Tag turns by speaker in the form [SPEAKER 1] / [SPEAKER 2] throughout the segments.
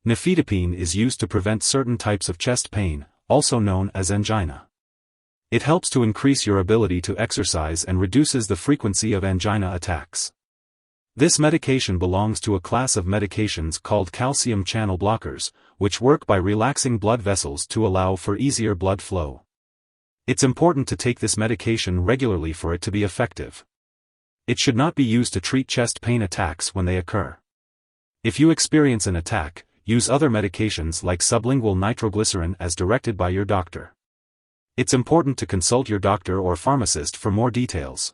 [SPEAKER 1] Nifedipine is used to prevent certain types of chest pain, also known as angina. It helps to increase your ability to exercise and reduces the frequency of angina attacks. This medication belongs to a class of medications called calcium channel blockers, which work by relaxing blood vessels to allow for easier blood flow. It's important to take this medication regularly for it to be effective. It should not be used to treat chest pain attacks when they occur. If you experience an attack, use other medications like sublingual nitroglycerin as directed by your doctor. It's important to consult your doctor or pharmacist for more details.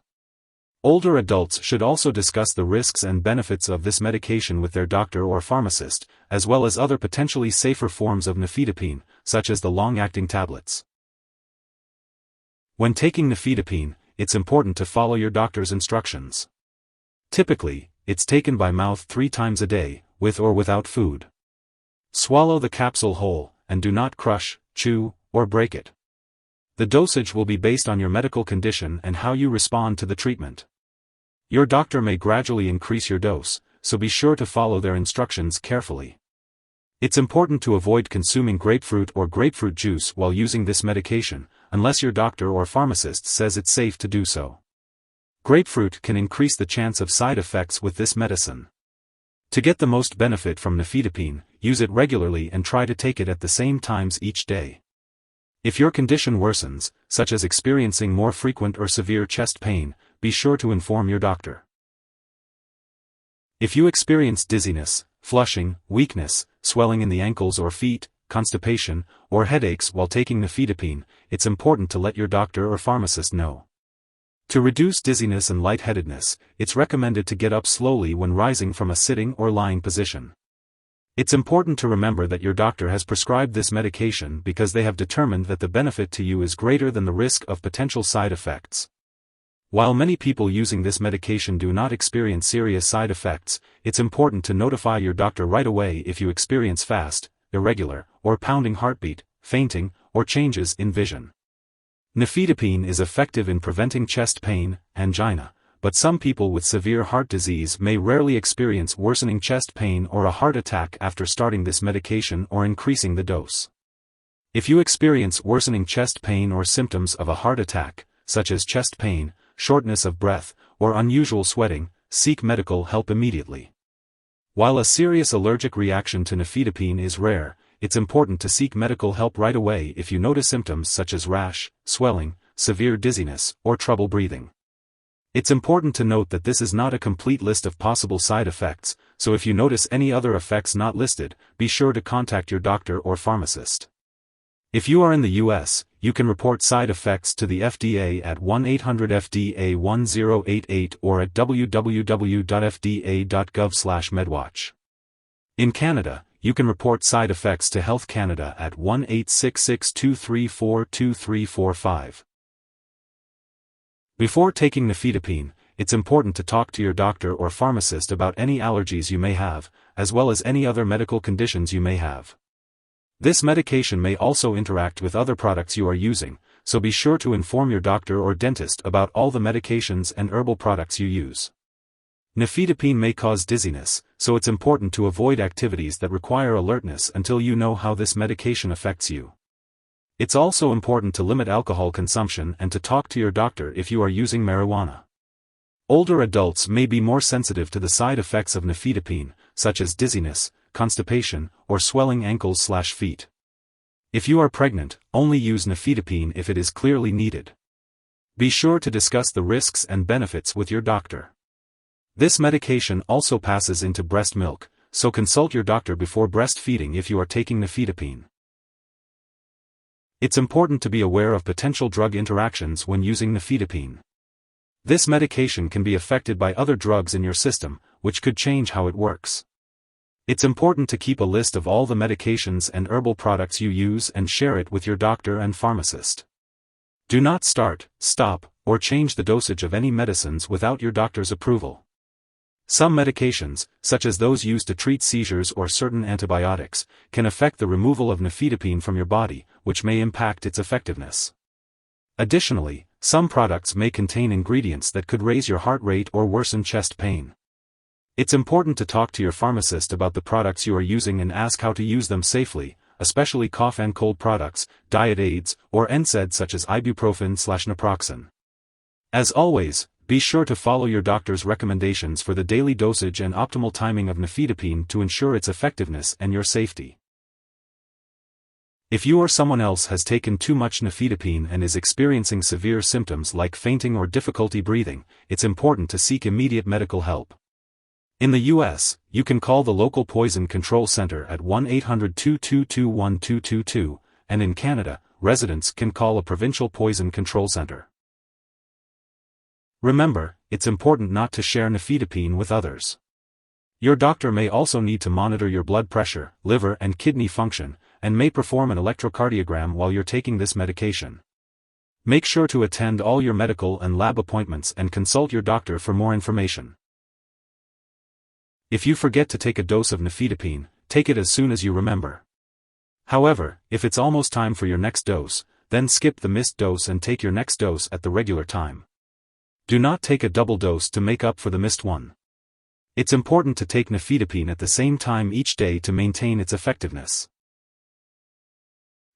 [SPEAKER 1] Older adults should also discuss the risks and benefits of this medication with their doctor or pharmacist, as well as other potentially safer forms of nifedipine, such as the long-acting tablets. When taking nifedipine, it's important to follow your doctor's instructions. Typically, it's taken by mouth 3 times a day, with or without food. Swallow the capsule whole, and do not crush, chew, or break it. The dosage will be based on your medical condition and how you respond to the treatment. Your doctor may gradually increase your dose, so be sure to follow their instructions carefully. It's important to avoid consuming grapefruit or grapefruit juice while using this medication, unless your doctor or pharmacist says it's safe to do so. Grapefruit can increase the chance of side effects with this medicine. To get the most benefit from nifedipine, use it regularly and try to take it at the same times each day. If your condition worsens, such as experiencing more frequent or severe chest pain, be sure to inform your doctor. If you experience dizziness, flushing, weakness, swelling in the ankles or feet, constipation, or headaches while taking nifedipine, it's important to let your doctor or pharmacist know. To reduce dizziness and lightheadedness, it's recommended to get up slowly when rising from a sitting or lying position. It's important to remember that your doctor has prescribed this medication because they have determined that the benefit to you is greater than the risk of potential side effects. While many people using this medication do not experience serious side effects, it's important to notify your doctor right away if you experience fast, irregular, or pounding heartbeat, fainting, or changes in vision. Nifedipine is effective in preventing chest pain, angina, but some people with severe heart disease may rarely experience worsening chest pain or a heart attack after starting this medication or increasing the dose. If you experience worsening chest pain or symptoms of a heart attack, such as chest pain, shortness of breath, or unusual sweating, seek medical help immediately. While a serious allergic reaction to nifedipine is rare, it's important to seek medical help right away if you notice symptoms such as rash, swelling, severe dizziness, or trouble breathing. It's important to note that this is not a complete list of possible side effects, so if you notice any other effects not listed, be sure to contact your doctor or pharmacist. If you are in the U.S., you can report side effects to the FDA at 1-800-FDA-1088 or at www.fda.gov/medwatch. In Canada, you can report side effects to Health Canada at 1-866-234-2345. Before taking nifedipine, it's important to talk to your doctor or pharmacist about any allergies you may have, as well as any other medical conditions you may have. This medication may also interact with other products you are using, so be sure to inform your doctor or dentist about all the medications and herbal products you use. Nifedipine may cause dizziness, so it's important to avoid activities that require alertness until you know how this medication affects you. It's also important to limit alcohol consumption and to talk to your doctor if you are using marijuana. Older adults may be more sensitive to the side effects of nifedipine, such as dizziness, constipation, or swelling ankles/feet. If you are pregnant, only use nifedipine if it is clearly needed. Be sure to discuss the risks and benefits with your doctor. This medication also passes into breast milk, so consult your doctor before breastfeeding if you are taking nifedipine. It's important to be aware of potential drug interactions when using nifedipine. This medication can be affected by other drugs in your system, which could change how it works. It's important to keep a list of all the medications and herbal products you use and share it with your doctor and pharmacist. Do not start, stop, or change the dosage of any medicines without your doctor's approval. Some medications, such as those used to treat seizures or certain antibiotics, can affect the removal of nifedipine from your body, which may impact its effectiveness. Additionally, some products may contain ingredients that could raise your heart rate or worsen chest pain. It's important to talk to your pharmacist about the products you are using and ask how to use them safely, especially cough and cold products, diet aids, or NSAIDs such as ibuprofen/naproxen. As always, be sure to follow your doctor's recommendations for the daily dosage and optimal timing of nifedipine to ensure its effectiveness and your safety. If you or someone else has taken too much nifedipine and is experiencing severe symptoms like fainting or difficulty breathing, it's important to seek immediate medical help. In the U.S., you can call the local Poison Control Center at 1-800-222-1222, and in Canada, residents can call a provincial poison control center. Remember, it's important not to share nifedipine with others. Your doctor may also need to monitor your blood pressure, liver and kidney function, and may perform an electrocardiogram while you're taking this medication. Make sure to attend all your medical and lab appointments and consult your doctor for more information. If you forget to take a dose of nifedipine, take it as soon as you remember. However, if it's almost time for your next dose, then skip the missed dose and take your next dose at the regular time. Do not take a double dose to make up for the missed one. It's important to take nifedipine at the same time each day to maintain its effectiveness.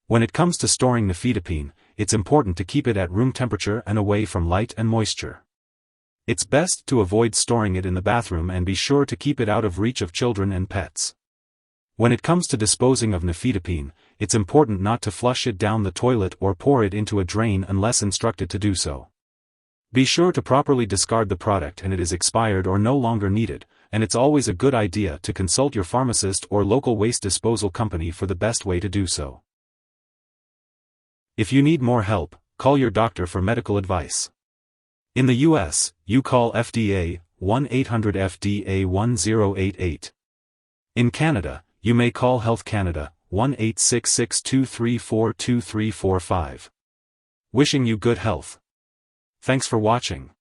[SPEAKER 1] When it comes to storing nifedipine, it's important to keep it at room temperature and away from light and moisture. It's best to avoid storing it in the bathroom and be sure to keep it out of reach of children and pets. When it comes to disposing of nifedipine, it's important not to flush it down the toilet or pour it into a drain unless instructed to do so. Be sure to properly discard the product and it is expired or no longer needed, and it's always a good idea to consult your pharmacist or local waste disposal company for the best way to do so. If you need more help, call your doctor for medical advice. In the U.S., you call FDA, 1-800-FDA-1088. In Canada, you may call Health Canada, 1-866-234-2345. Wishing you good health. Thanks for watching.